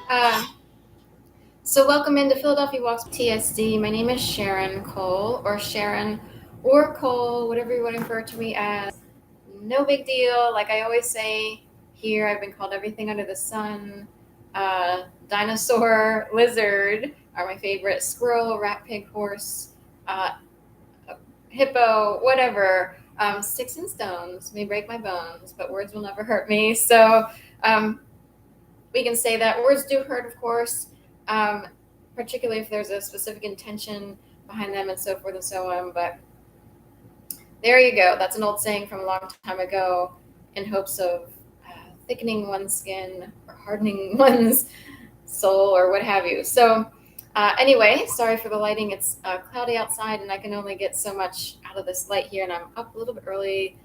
Uh, so welcome into Philadelphia Walks TSD. My name is Sharon Cole, or Cole, whatever you want to refer to me as. No big deal. Like I always say here, I've been called everything under the sun. Dinosaur, lizard are my favorite. Squirrel, rat, pig, horse, uh, hippo, whatever. Sticks and stones may break my bones, but words will never hurt me. So um, we can say that words do hurt, of course, um, particularly if there's a specific intention behind them and so forth and so on. But there you go. That's an old saying from a long time ago in hopes of thickening one's skin or hardening one's soul or what have you. So, anyway, sorry for the lighting. It's cloudy outside and I can only get so much out of this light here, and I'm up a little bit earlier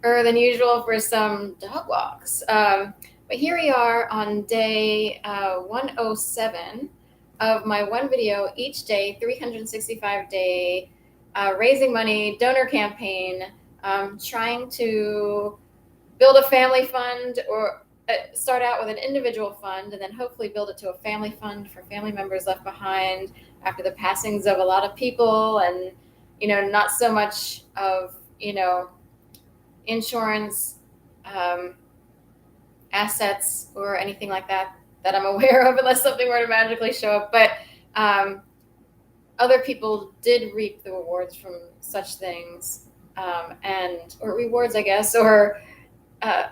than usual for some dog walks. But here we are on day 107 of my one video each day, 365-day raising money donor campaign, trying to build a family fund or start out with an individual fund and then hopefully build it to a family fund for family members left behind after the passings of a lot of people, and not so much of insurance, um, assets, or anything like that I'm aware of, unless something were to magically show up. But other people did reap the rewards from such things, or rewards, I guess, or uh,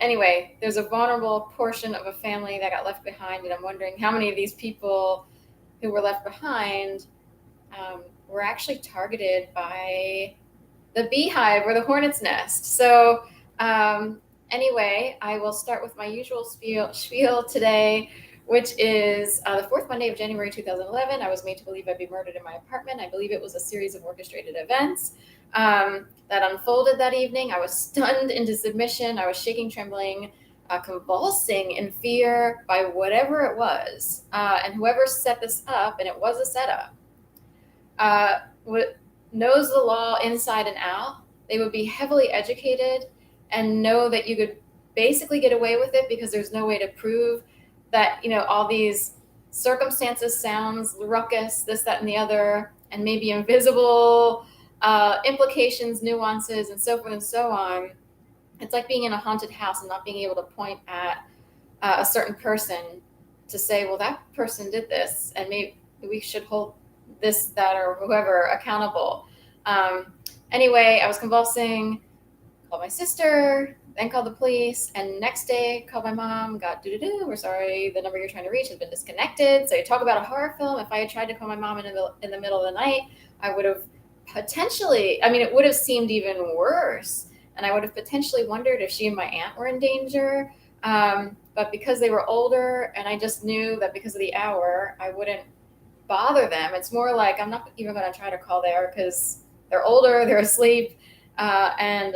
anyway, there's a vulnerable portion of a family that got left behind, and I'm wondering how many of these people who were left behind were actually targeted by the beehive or the hornet's nest. So, anyway, I will start with my usual spiel today, which is the fourth Monday of January 2011. I was made to believe I'd be murdered in my apartment. I believe it was a series of orchestrated events that unfolded that evening. I was stunned into submission. I was shaking, trembling, convulsing in fear by whatever it was. And whoever set this up, and it was a setup, knows the law inside and out. They would be heavily educated and know that you could basically get away with it because there's no way to prove that, all these circumstances sounds ruckus, this, that, and the other, and maybe invisible implications, nuances, and so forth and so on. It's like being in a haunted house and not being able to point at a certain person to say, well, that person did this, and maybe we should hold this, that, or whoever accountable. Anyway, I was convulsing, called my sister, then called the police, and next day called my mom, got we're sorry, the number you're trying to reach has been disconnected. So you talk about a horror film. If I had tried to call my mom in the middle of the night, I would have it would have seemed even worse. And I would have potentially wondered if she and my aunt were in danger. But because they were older, and I just knew that because of the hour, I wouldn't bother them. It's more like I'm not even going to try to call there because they're older, they're asleep, and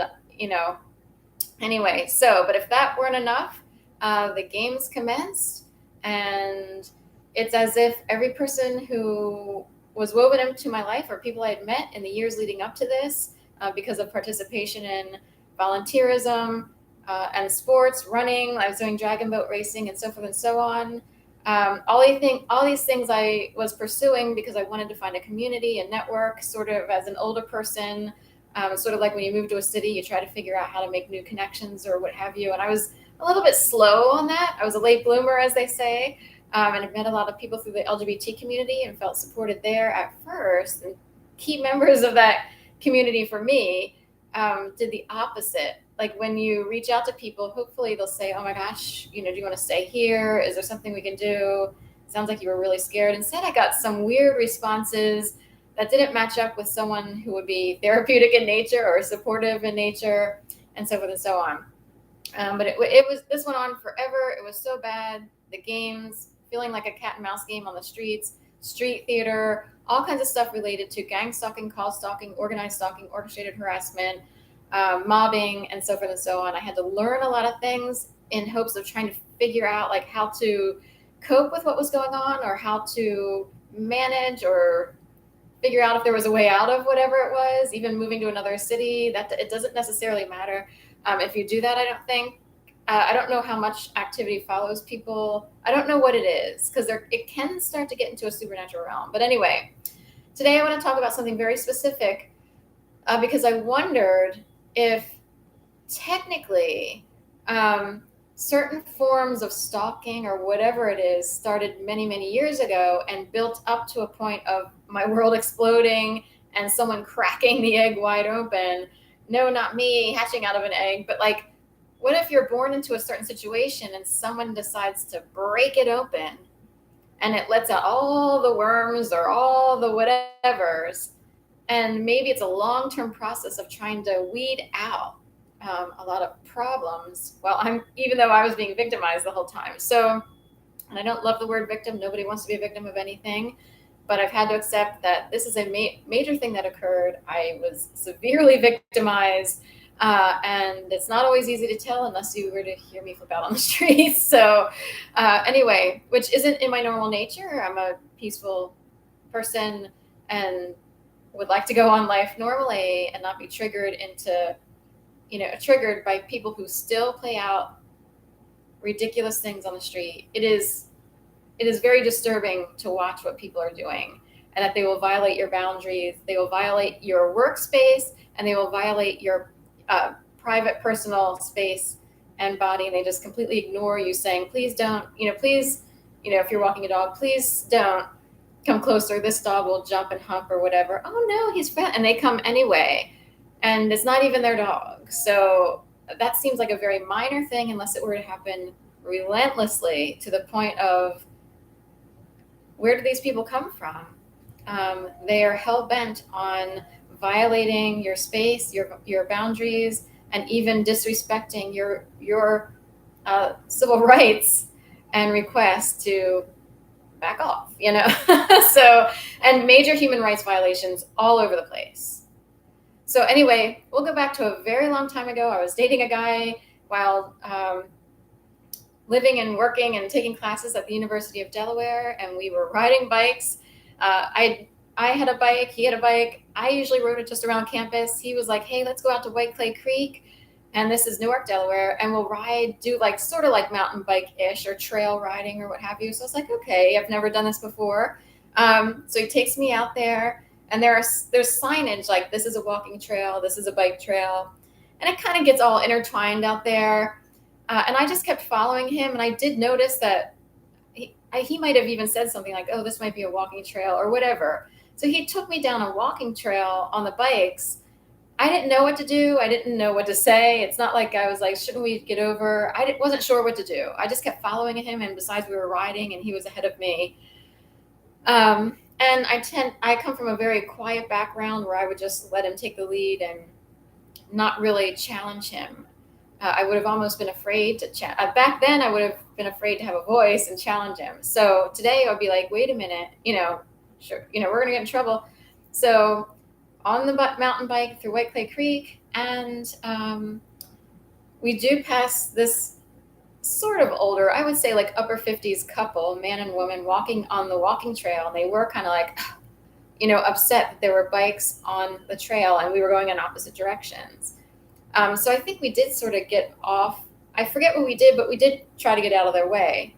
anyway. But if that weren't enough, the games commenced, and it's as if every person who was woven into my life or people I had met in the years leading up to this, because of participation in volunteerism and sports, running, I was doing dragon boat racing, and so forth and so on. All these things I was pursuing because I wanted to find a community and network, sort of as an older person. Sort of like when you move to a city, you try to figure out how to make new connections or what have you. And I was a little bit slow on that. I was a late bloomer, as they say, and I've met a lot of people through the LGBT community and felt supported there at first. And key members of that community for me did the opposite. Like when you reach out to people, hopefully they'll say, oh my gosh, do you want to stay here? Is there something we can do? Sounds like you were really scared. Instead, I got some weird responses that didn't match up with someone who would be therapeutic in nature or supportive in nature, and so forth and so on. But this went on forever. It was so bad. The games, feeling like a cat and mouse game on the streets, street theater, all kinds of stuff related to gang stalking, call stalking, organized stalking, orchestrated harassment, mobbing, and so forth and so on. I had to learn a lot of things in hopes of trying to figure out like how to cope with what was going on, or how to manage or figure out if there was a way out of whatever it was. Even moving to another city, that it doesn't necessarily matter if you do that, I don't think. I don't know how much activity follows people. I don't know what it is, because it can start to get into a supernatural realm. But anyway, today I want to talk about something very specific, because I wondered if technically certain forms of stalking or whatever it is started many, many years ago and built up to a point of my world exploding and someone cracking the egg wide open. No, not me hatching out of an egg, but like, what if you're born into a certain situation and someone decides to break it open and it lets out all the worms or all the whatevers? And maybe it's a long-term process of trying to weed out a lot of problems. Well, even though I was being victimized the whole time. So, and I don't love the word victim. Nobody wants to be a victim of anything, but I've had to accept that this is a major thing that occurred. I was severely victimized, and it's not always easy to tell unless you were to hear me flip out on the streets. So, anyway, which isn't in my normal nature. I'm a peaceful person and would like to go on life normally and not be triggered by people who still play out ridiculous things on the street. It is very disturbing to watch what people are doing, and that they will violate your boundaries, they will violate your workspace, and they will violate your private personal space and body, and they just completely ignore you, saying, please don't, please, if you're walking a dog, please don't come closer, this dog will jump and hump or whatever. Oh no, he's fat. And they come anyway, and it's not even their dog. So that seems like a very minor thing, unless it were to happen relentlessly to the point of, where do these people come from? They are hell-bent on violating your space, your boundaries, and even disrespecting your civil rights and requests to back off, So, and major human rights violations all over the place. So anyway, we'll go back to a very long time ago. I was dating a guy while living and working and taking classes at the University of Delaware, and we were riding bikes. I had a bike, he had a bike. I usually rode it just around campus. He was like, hey, let's go out to White Clay Creek, and this is Newark, Delaware, and we'll do like sort of like mountain bike-ish or trail riding or what have you. So I was like, okay, I've never done this before. So he takes me out there, and there's signage like, this is a walking trail, this is a bike trail, and it kind of gets all intertwined out there. And I just kept following him, and I did notice that he might have even said something like, oh, this might be a walking trail or whatever. So he took me down a walking trail on the bikes. I didn't know what to do. I didn't know what to say. It's not like I was like, shouldn't we get over? I wasn't sure what to do. I just kept following him, and besides, we were riding, and he was ahead of me. And I come from a very quiet background where I would just let him take the lead and not really challenge him. I would have almost been afraid to back then I would have been afraid to have a voice and challenge him. So today I would be like, wait a minute, sure, we're going to get in trouble. So on the mountain bike through White Clay Creek, and we do pass this sort of older, I would say like upper 50s couple, man and woman, walking on the walking trail. And they were kind of like, upset that there were bikes on the trail and we were going in opposite directions. So I think we did sort of get off. I forget what we did, but we did try to get out of their way.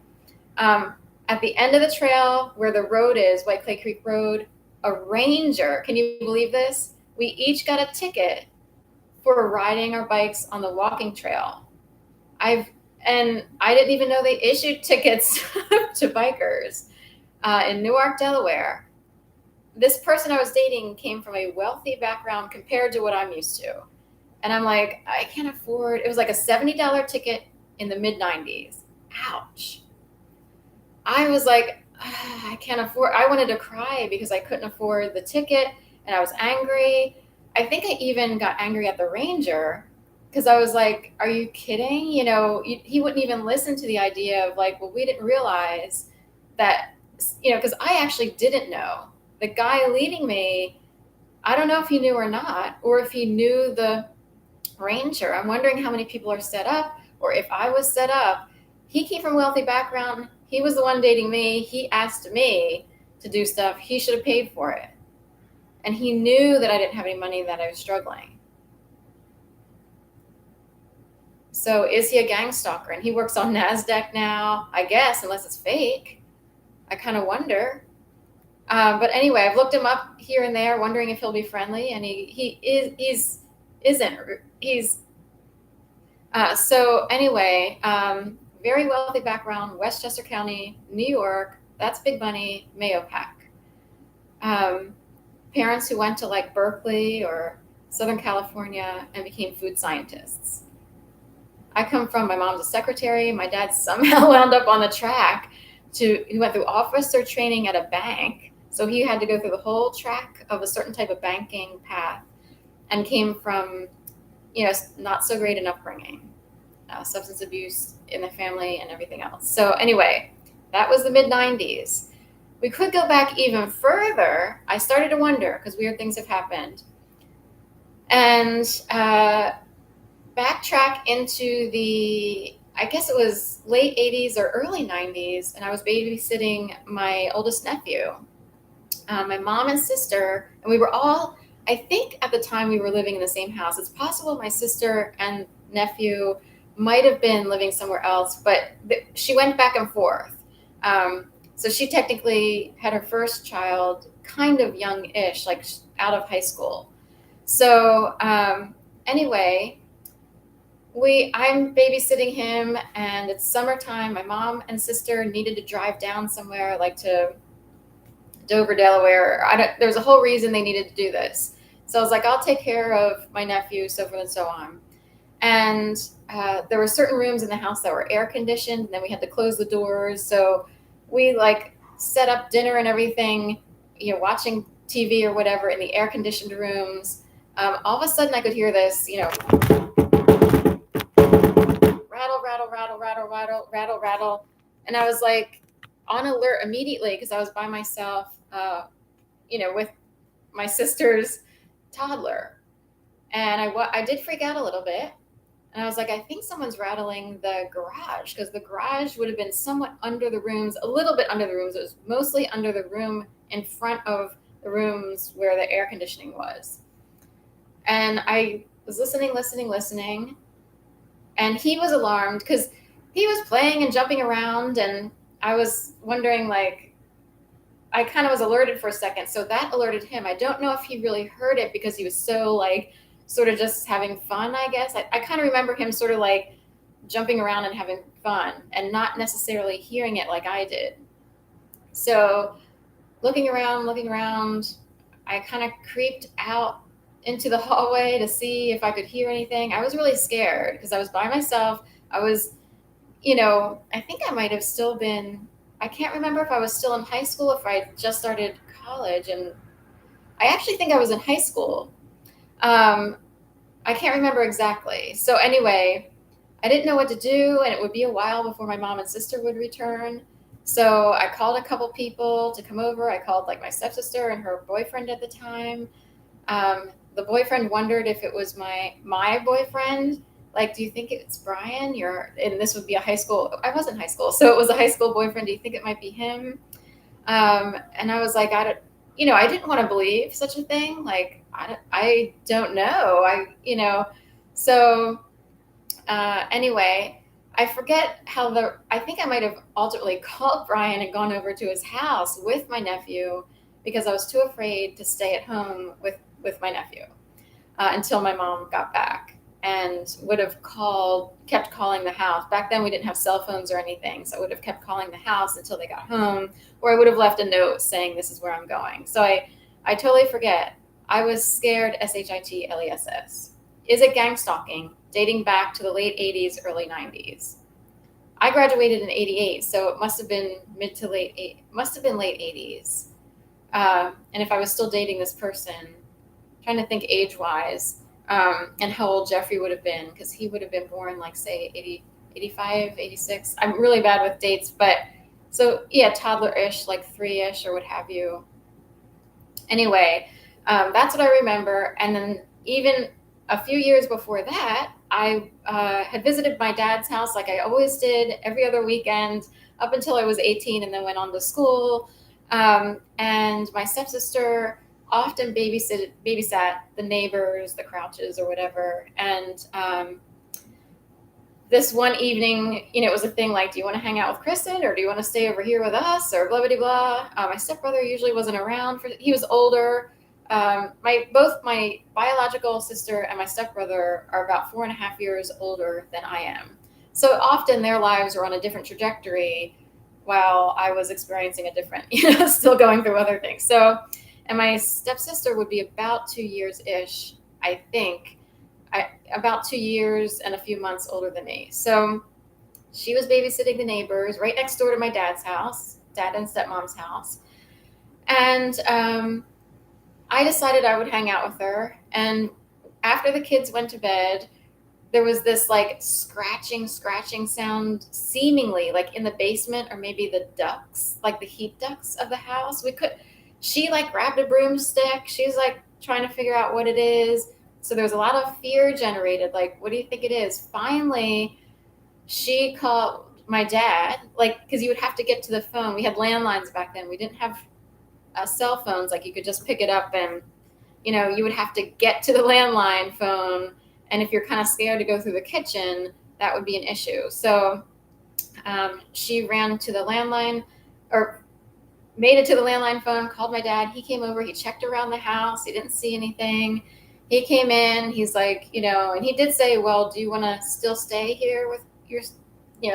At the end of the trail where the road is, White Clay Creek Road, a ranger, can you believe this? We each got a ticket for riding our bikes on the walking trail. I didn't even know they issued tickets to bikers in Newark, Delaware. This person I was dating came from a wealthy background compared to what I'm used to. And I'm like, I can't afford, it was like a $70 ticket in the mid-90s. Ouch. I was like, I can't afford, I wanted to cry because I couldn't afford the ticket, and I was angry. I think I even got angry at the ranger because I was like, are you kidding? He wouldn't even listen to the idea of like, well, we didn't realize that, because I actually didn't know. The guy leading me, I don't know if he knew or not, or if he knew the ranger. I'm wondering how many people are set up, or if I was set up. He came from a wealthy background. He was the one dating me. He asked me to do stuff. He should have paid for it. And he knew that I didn't have any money, that I was struggling. So is he a gang stalker? And he works on NASDAQ now, I guess, unless it's fake. I kind of wonder. But anyway, I've looked him up here and there, wondering if he'll be friendly, and isn't. He's so anyway, very wealthy background, Westchester County, New York. That's big money, Mayo Pack. Parents who went to like Berkeley or Southern California and became food scientists. I come from, my mom's a secretary. My dad somehow wound up on the track he went through officer training at a bank. So he had to go through the whole track of a certain type of banking path, and came from, not so great an upbringing, substance abuse in the family and everything else. So anyway, that was the mid 90s. We could go back even further. I started to wonder, because weird things have happened. And backtrack into I guess it was late 80s or early 90s, and I was babysitting my oldest nephew, my mom and sister, and we were all, I think at the time we were living in the same house. It's possible my sister and nephew might have been living somewhere else, but she went back and forth. So she technically had her first child kind of young-ish, like out of high school. So anyway, I'm babysitting him, and it's summertime. My mom and sister needed to drive down somewhere, like to Dover, Delaware. There was a whole reason they needed to do this. So I was like, I'll take care of my nephew, so forth and so on. And there were certain rooms in the house that were air conditioned, and then we had to close the doors. So we like set up dinner and everything, watching TV or whatever in the air conditioned rooms. All of a sudden I could hear this, rattle, rattle, rattle, rattle, rattle, rattle, rattle. And I was like on alert immediately, because I was by myself, with my sister's toddler. And I did freak out a little bit. And I was like, I think someone's rattling the garage, because the garage would have been somewhat under the rooms, a little bit under the rooms. It was mostly under the room in front of the rooms where the air conditioning was. And I was listening. And he was alarmed, because he was playing and jumping around. And I was wondering, like, I kind of was alerted for a second. So that alerted him. I don't know if he really heard it, because he was so like, sort of just having fun, I guess. I kind of remember him sort of like jumping around and having fun, and not necessarily hearing it like I did. So looking around, I kind of creeped out into the hallway to see if I could hear anything. I was really scared, because I was by myself. I was, I think I might have still been, I can't remember if I was still in high school, if I just started college. And I actually think I was in high school. I can't remember exactly. So anyway, I didn't know what to do, and it would be a while before my mom and sister would return. So I called a couple people to come over. I called like my stepsister and her boyfriend at the time. The boyfriend wondered if it was my boyfriend. Like, do you think it's Brian? And this would be a high school. I was in high school, so it was a high school boyfriend. Do you think it might be him? And I was like, I didn't want to believe such a thing. Like, I don't know. So anyway, I forget I think I might have ultimately called Brian and gone over to his house with my nephew, because I was too afraid to stay at home with my nephew until my mom got back, and would have kept calling the house. Back then we didn't have cell phones or anything, so I would have kept calling the house until they got home, or I would have left a note saying this is where I'm going. So I totally forget. I was scared, SHITLESS. Is it gang stalking, dating back to the late 80s, early 90s? I graduated in 88, so it must have been late 80s. And if I was still dating this person, trying to think age-wise, and how old Jeffrey would have been, because he would have been born, like, say, 80, 85, 86. I'm really bad with dates, but so, yeah, toddler-ish, like 3-ish or what have you. Anyway, that's what I remember. And then even a few years before that, I had visited my dad's house like I always did every other weekend up until I was 18, and then went on to school. And my stepsister often babysat the neighbors, the Crouches or whatever. And this one evening, it was a thing like, do you want to hang out with Kristen or do you want to stay over here with us or blah, blah, blah. My stepbrother usually wasn't around he was older. Both my biological sister and my stepbrother are about 4.5 years older than I am. So often their lives were on a different trajectory while I was experiencing a different, still going through other things. So, and my stepsister would be about 2 years-ish, I think, about 2 years and a few months older than me. So she was babysitting the neighbors right next door to my dad's house, dad and stepmom's house. And I decided I would hang out with her. And after the kids went to bed, there was this like scratching sound, seemingly like in the basement or maybe the ducts, like the heat ducts of the house. She like grabbed a broomstick. She's like trying to figure out what it is. So there was a lot of fear generated. Like, what do you think it is? Finally, she called my dad, like, because you would have to get to the phone. We had landlines back then. We didn't have cell phones. Like, you could just pick it up and, you would have to get to the landline phone. And if you're kind of scared to go through the kitchen, that would be an issue. So she ran to the landline or made it to the landline phone, called my dad. He came over, he checked around the house. He didn't see anything. He came in, he's like, and he did say, well, do you want to still stay here with your,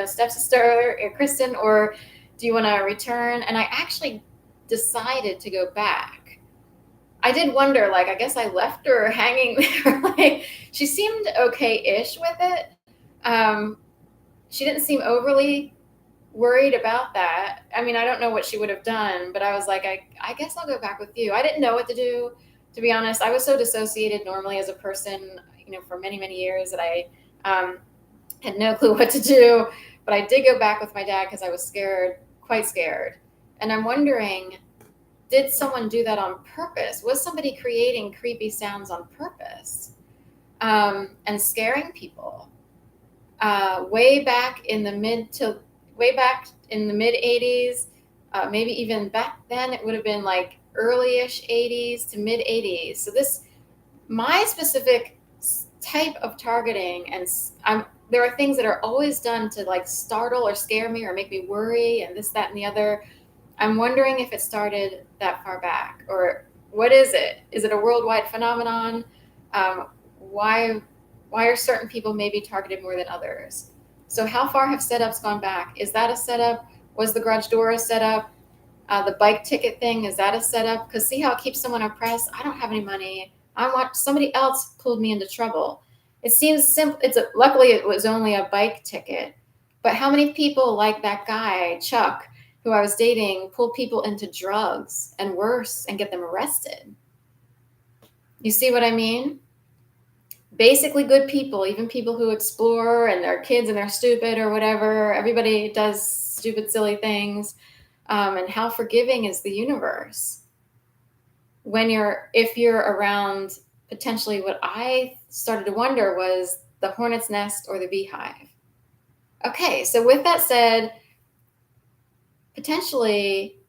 stepsister or Kristen, or do you want to return? And I actually decided to go back. I did wonder, like, I guess I left her hanging there. Like, she seemed okay-ish with it. She didn't seem overly worried about that. I mean, I don't know what she would have done, but I was like, I guess I'll go back with you. I didn't know what to do, to be honest. I was so dissociated normally as a person, for many, many years that I had no clue what to do. But I did go back with my dad because I was scared, quite scared. And I'm wondering, did someone do that on purpose? Was somebody creating creepy sounds on purpose and scaring people? Way back in the mid 80s, maybe even back then it would have been like early-ish 80s to mid 80s. So my specific type of targeting, and there are things that are always done to like startle or scare me or make me worry and this, that, and the other. I'm wondering if it started that far back, or what is it? Is it a worldwide phenomenon? Why are certain people maybe targeted more than others? So how far have setups gone back? Is that a setup? Was the garage door a setup? The bike ticket thing, is that a setup? Because see how it keeps someone oppressed? I don't have any money. Somebody else pulled me into trouble. It seems simple. Luckily it was only a bike ticket. But how many people like that guy, Chuck, who I was dating, pull people into drugs and worse and get them arrested? You see what I mean? Basically good people, even people who explore and their kids and they're stupid or whatever. Everybody does stupid, silly things. And how forgiving is the universe if you're around potentially what I started to wonder was the hornet's nest or the beehive. Okay, so with that said, potentially,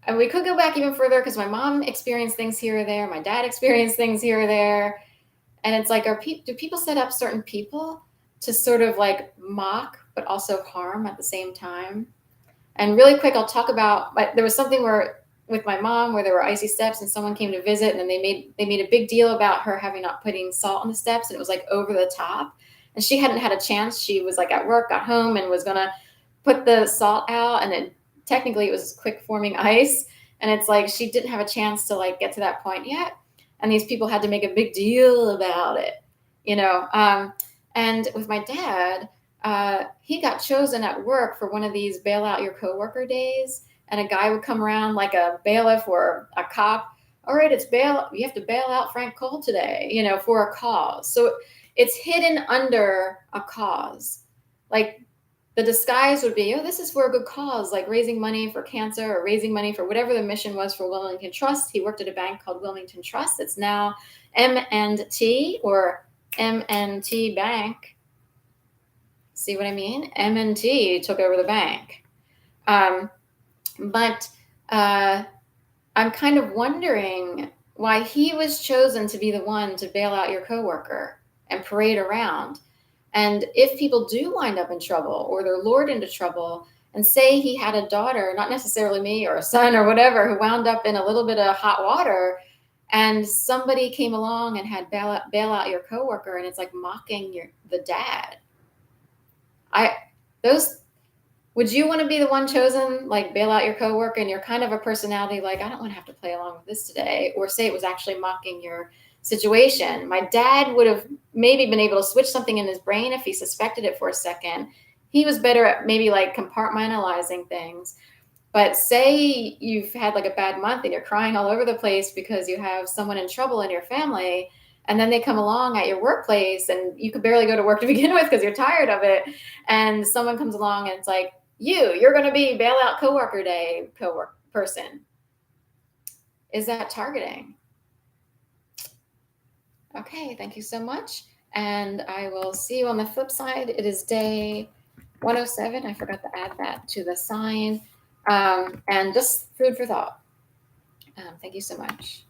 and we could go back even further because my mom experienced things here or there, my dad experienced things here or there. And it's like, do people set up certain people to sort of like mock, but also harm at the same time? And really quick, I'll talk about, there was something with my mom where there were icy steps and someone came to visit and then they made a big deal about her not putting salt on the steps, and it was like over the top. And she hadn't had a chance. She was like at work, got home and was going to put the salt out, and then technically it was quick forming ice. And it's like, she didn't have a chance to like get to that point yet. And these people had to make a big deal about it, and with my dad, he got chosen at work for one of these bail out your coworker days. And a guy would come around like a bailiff or a cop. All right, you have to bail out Frank Cole today, for a cause. So it's hidden under a cause. Like the disguise would be, oh, this is for a good cause, like raising money for cancer or raising money for whatever the mission was for Wilmington Trust. He worked at a bank called Wilmington Trust. It's now M&T or M&T Bank. See what I mean? M&T took over the bank. But I'm kind of wondering why he was chosen to be the one to bail out your coworker and parade around. And if people do wind up in trouble or they're lured into trouble, and say he had a daughter, not necessarily me, or a son or whatever, who wound up in a little bit of hot water, and somebody came along and had bail out your coworker, and it's like mocking the dad. Those Would you want to be the one chosen, like bail out your coworker, and you're kind of a personality like, I don't want to have to play along with this today, or say it was actually mocking your situation? My dad would have maybe been able to switch something in his brain if he suspected it for a second. He was better at maybe like compartmentalizing things. But say you've had like a bad month and you're crying all over the place because you have someone in trouble in your family, and then they come along at your workplace and you could barely go to work to begin with because you're tired of it, and someone comes along and it's like, you're going to be bailout coworker day person. Is that targeting? Okay, thank you so much. And I will see you on the flip side. It is day 107. I forgot to add that to the sign. And just food for thought. Thank you so much.